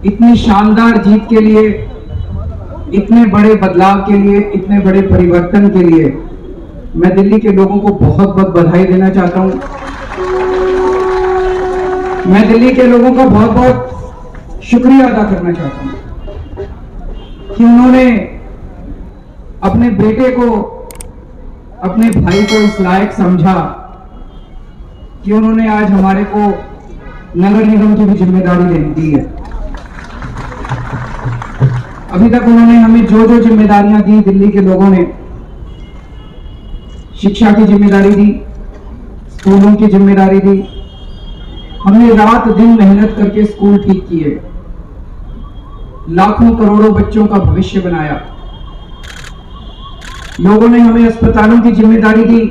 इतनी शानदार जीत के लिए, इतने बड़े बदलाव के लिए, इतने बड़े परिवर्तन के लिए मैं दिल्ली के लोगों को बहुत बहुत बधाई देना चाहता हूं। मैं दिल्ली के लोगों का बहुत बहुत शुक्रिया अदा करना चाहता हूं कि उन्होंने अपने बेटे को, अपने भाई को इस लायक समझा कि उन्होंने आज हमारे को नगर निगम की भी जिम्मेदारी दी है। अभी तक उन्होंने हमें जो जो जिम्मेदारियां दी, दिल्ली के लोगों ने शिक्षा की जिम्मेदारी दी, स्कूलों की जिम्मेदारी दी। हमने रात दिन मेहनत करके स्कूल ठीक किए, लाखों करोड़ों बच्चों का भविष्य बनाया। लोगों ने हमें अस्पतालों की जिम्मेदारी दी,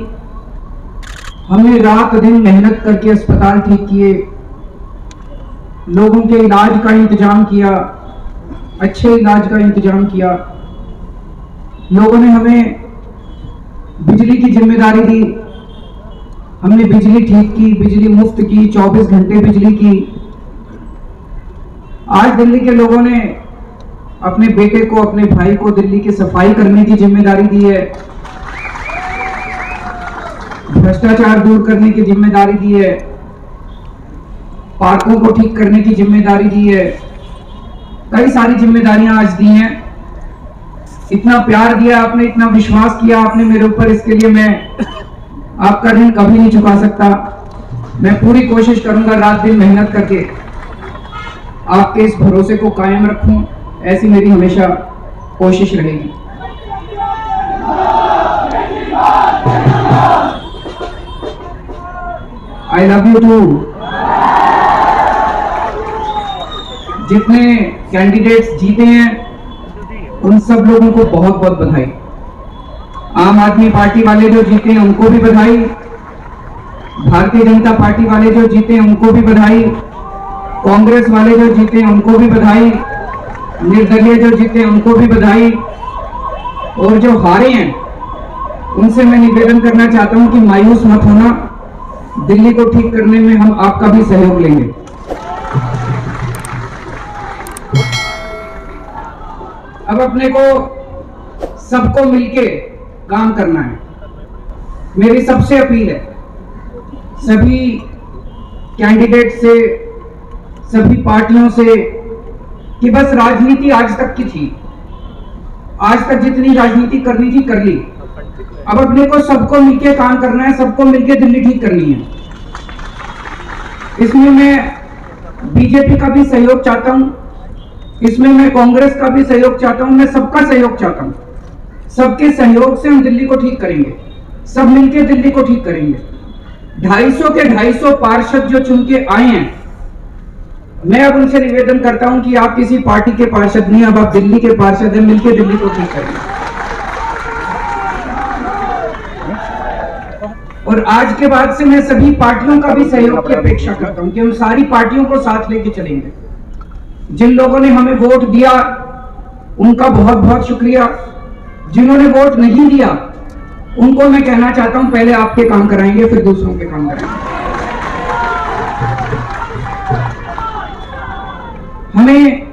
हमने रात दिन मेहनत करके अस्पताल ठीक किए, लोगों के इलाज का इंतजाम किया, अच्छे इलाज का इंतजाम किया। लोगों ने हमें बिजली की जिम्मेदारी दी, हमने बिजली ठीक की, बिजली मुफ्त की, 24 घंटे बिजली की। आज दिल्ली के लोगों ने अपने बेटे को, अपने भाई को दिल्ली की सफाई करने की जिम्मेदारी दी है, भ्रष्टाचार दूर करने की जिम्मेदारी दी है, पार्कों को ठीक करने की जिम्मेदारी दी है। कई सारी जिम्मेदारियां आज दी हैं। इतना प्यार दिया आपने, इतना विश्वास किया आपने मेरे ऊपर, इसके लिए मैं आपका ऋण कभी नहीं चुका सकता। मैं पूरी कोशिश करूंगा रात दिन मेहनत करके आपके इस भरोसे को कायम रखूं, ऐसी मेरी हमेशा कोशिश रहेगी। I love you too. जितने कैंडिडेट्स जीते हैं उन सब लोगों को बहुत बहुत बधाई। आम आदमी पार्टी वाले जो जीते हैं उनको भी बधाई, भारतीय जनता पार्टी वाले जो जीते हैं उनको भी बधाई, कांग्रेस वाले जो जीते हैं उनको भी बधाई, निर्दलीय जो जीते हैं उनको भी बधाई, और जो हारे हैं उनसे मैं निवेदन करना चाहता हूं कि मायूस मत होना, दिल्ली को ठीक करने में हम आपका भी सहयोग लेंगे। अब अपने को सबको मिलके काम करना है। मेरी सबसे अपील है सभी कैंडिडेट से, सभी पार्टियों से, कि बस राजनीति आज तक की थी, आज तक जितनी राजनीति करनी थी कर ली। अब अपने को सबको मिलके काम करना है, सबको मिलके दिल्ली ठीक करनी है। इसमें मैं बीजेपी का भी सहयोग चाहता हूं, इसमें मैं कांग्रेस का भी सहयोग चाहता हूं, मैं सबका सहयोग चाहता हूं। सबके सहयोग से हम दिल्ली को ठीक करेंगे, सब मिलके दिल्ली को ठीक करेंगे। 250 के 250 पार्षद जो चुन के आए हैं, मैं अब उनसे निवेदन करता हूं कि आप किसी पार्टी के पार्षद नहीं, अब आप दिल्ली के पार्षद हैं, मिलके दिल्ली को ठीक करेंगे। और आज के बाद से मैं सभी पार्टियों का भी सहयोग की अपेक्षा करता हूं कि हम सारी पार्टियों को साथ लेके चलेंगे। जिन लोगों ने हमें वोट दिया उनका बहुत बहुत शुक्रिया, जिन्होंने वोट नहीं दिया उनको मैं कहना चाहता हूं पहले आपके काम कराएंगे फिर दूसरों के काम कराएंगे। हमें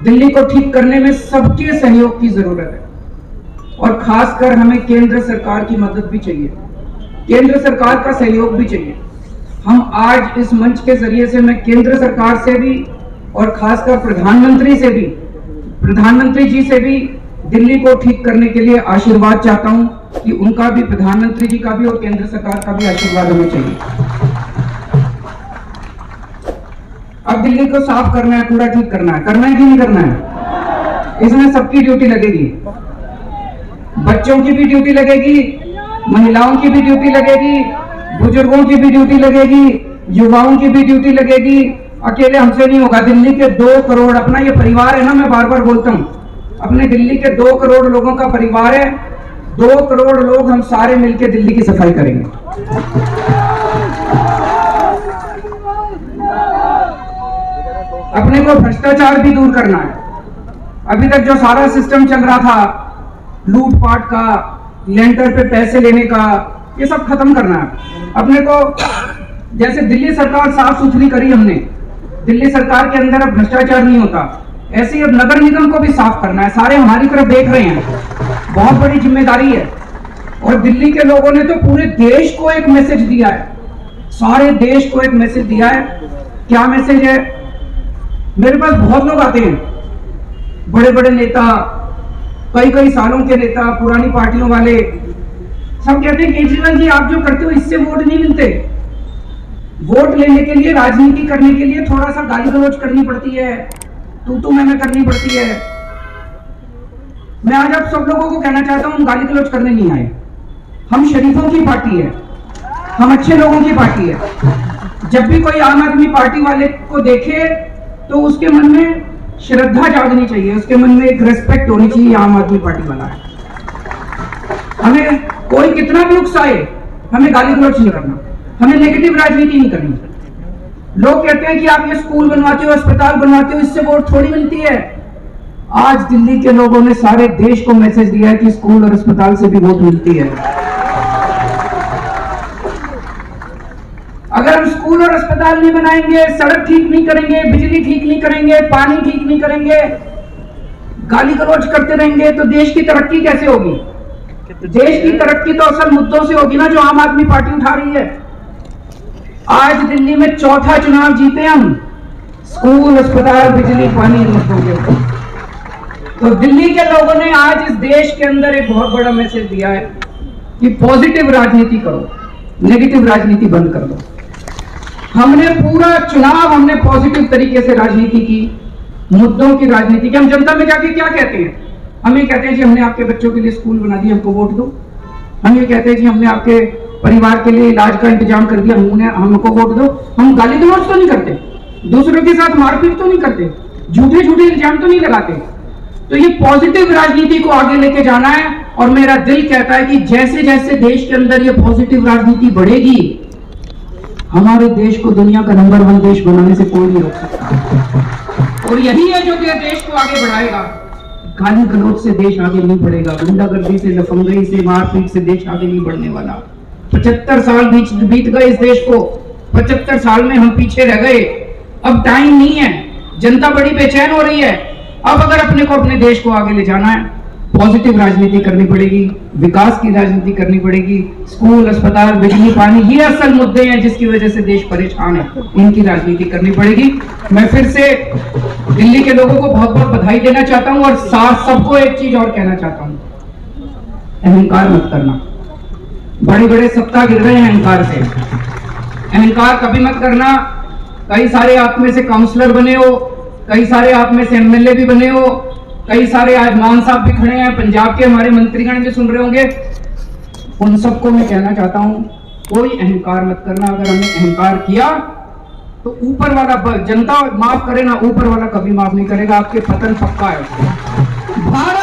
दिल्ली को ठीक करने में सबके सहयोग की जरूरत है, और खासकर हमें केंद्र सरकार की मदद भी चाहिए, केंद्र सरकार का सहयोग भी चाहिए। हम आज इस मंच के जरिए से मैं केंद्र सरकार से भी और खासकर प्रधानमंत्री से भी, प्रधानमंत्री जी से भी दिल्ली को ठीक करने के लिए आशीर्वाद चाहता हूं कि उनका भी, प्रधानमंत्री जी का भी और केंद्र सरकार का भी आशीर्वाद हमें चाहिए। अब दिल्ली को साफ करना है, पूरा ठीक करना है कि नहीं करना है? इसमें सबकी ड्यूटी लगेगी, बच्चों की भी ड्यूटी लगेगी, महिलाओं की भी ड्यूटी लगेगी, बुजुर्गों की भी ड्यूटी लगेगी, युवाओं की भी ड्यूटी लगेगी। अकेले हमसे नहीं होगा। दिल्ली के 2 करोड़, अपना ये परिवार है ना, मैं बार बार बोलता हूं, अपने दिल्ली के 2 करोड़ लोगों का परिवार है। 2 करोड़ लोग हम सारे मिलकर दिल्ली की सफाई करेंगे। अपने को भ्रष्टाचार भी दूर करना है। अभी तक जो सारा सिस्टम चल रहा था, लूटपाट का, लेंटर पे पैसे लेने का, ये सब खत्म करना है। अपने को, जैसे दिल्ली सरकार साफ सुथरी करी हमने, दिल्ली सरकार के अंदर अब भ्रष्टाचार नहीं होता, ऐसे ही अब नगर निगम को भी साफ करना है। सारे हमारी तरफ देख रहे हैं, बहुत बड़ी जिम्मेदारी है। और दिल्ली के लोगों ने तो पूरे देश को एक मैसेज दिया है, सारे देश को एक मैसेज दिया है। क्या मैसेज है? मेरे पास बहुत लोग आते हैं, बड़े बड़े नेता, कई सालों के नेता, पुरानी पार्टियों वाले, सब कहते हैं केजरीवाल जी आप जो करते हो इससे वोट नहीं मिलते। वोट लेने के लिए, राजनीति करने के लिए थोड़ा सा गाली गलौज करनी पड़ती है, तू मैं करनी पड़ती है। मैं आज आप सब लोगों को कहना चाहता हूं, हम गाली गलौज करने नहीं आए। हम शरीफों की पार्टी है, हम अच्छे लोगों की पार्टी है। जब भी कोई आम आदमी पार्टी वाले को देखे तो उसके मन में श्रद्धा जागनी चाहिए, उसके मन में एक रेस्पेक्ट होनी चाहिए, आम आदमी पार्टी वाला है। हमें कोई कितना भी उकसाए, हमें गाली गलौज नहीं करना, हमें नेगेटिव राजनीति नहीं करनी। लोग कहते हैं कि आप ये स्कूल बनवाते हो, अस्पताल बनवाते हो, इससे वोट थोड़ी मिलती है। आज दिल्ली के लोगों ने सारे देश को मैसेज दिया है कि स्कूल और अस्पताल से भी वोट मिलती है। अगर हम स्कूल और अस्पताल नहीं बनाएंगे, सड़क ठीक नहीं करेंगे, बिजली ठीक नहीं करेंगे, पानी ठीक नहीं करेंगे, गाली गलौज करते रहेंगे, तो देश की तरक्की कैसे होगी? देश की तरक्की तो असल मुद्दों से होगी ना, जो आम आदमी पार्टी उठा रही है। आज दिल्ली में चौथा चुनाव जीते हम, स्कूल, अस्पताल, बिजली, पानी मुद्दों के ऊपर। तो दिल्ली के लोगों ने आज इस देश के अंदर एक बहुत बड़ा मैसेज दिया है कि पॉजिटिव राजनीति करो, नेगेटिव राजनीति बंद कर दो। हमने पूरा चुनाव हमने पॉजिटिव तरीके से राजनीति की, मुद्दों की राजनीति की। हम जनता में जाके क्या कहते हैं? हम ये कहते हैं जी हमने आपके बच्चों के लिए स्कूल बना दिया, हमको वोट दो। हम ये कहते हैं जी हमने आपके परिवार के लिए इलाज का इंतजाम कर दिया, हमको वोट दो। हम गाली गलौज तो नहीं करते, दूसरों के साथ मारपीट तो नहीं करते, झूठे इल्जाम तो नहीं लगाते। तो ये पॉजिटिव राजनीति को आगे लेके जाना है। और मेरा दिल कहता है कि जैसे जैसे देश के अंदर ये पॉजिटिव राजनीति बढ़ेगी, हमारे देश को दुनिया का नंबर 1 देश बनाने से कोई नहीं रोक सकता। और यही है जो देश को आगे बढ़ाएगा। गाली गलौज से देश आगे नहीं बढ़ेगा, गुंडागर्दी से, लफंगई से, मारपीट से देश आगे नहीं बढ़ने वाला। 75 साल बीत गए इस देश को, 75 साल में हम पीछे रह गए। अब टाइम नहीं है, जनता बड़ी बेचैन हो रही है। अब अगर अपने को, अपने देश को आगे ले जाना है, पॉजिटिव राजनीति करनी पड़ेगी, विकास की राजनीति करनी पड़ेगी। स्कूल, अस्पताल, बिजली, पानी, ये असल मुद्दे हैं जिसकी वजह से देश परेशान है, इनकी राजनीति करनी पड़ेगी। मैं फिर से दिल्ली के लोगों को बहुत बहुत बधाई देना चाहता हूं और साथ सबको एक चीज और कहना चाहता हूं, अहंकार मत करना। बड़े बड़े सत्ता गिर रहे हैं अहंकार से, अहंकार कभी मत करना। कई सारे आप में से काउंसलर बने हो, कई सारे आप में से एमएलए भी बने हो, कई सारे आज मान साहब भी खड़े हैं, पंजाब के हमारे मंत्रीगण भी सुन रहे होंगे। उन सबको मैं कहना चाहता हूं, कोई अहंकार मत करना। अगर हमने अहंकार किया तो ऊपर वाला, जनता माफ करे ना, ऊपर वाला कभी माफ नहीं करेगा। आपके पतन पक्का है। भारत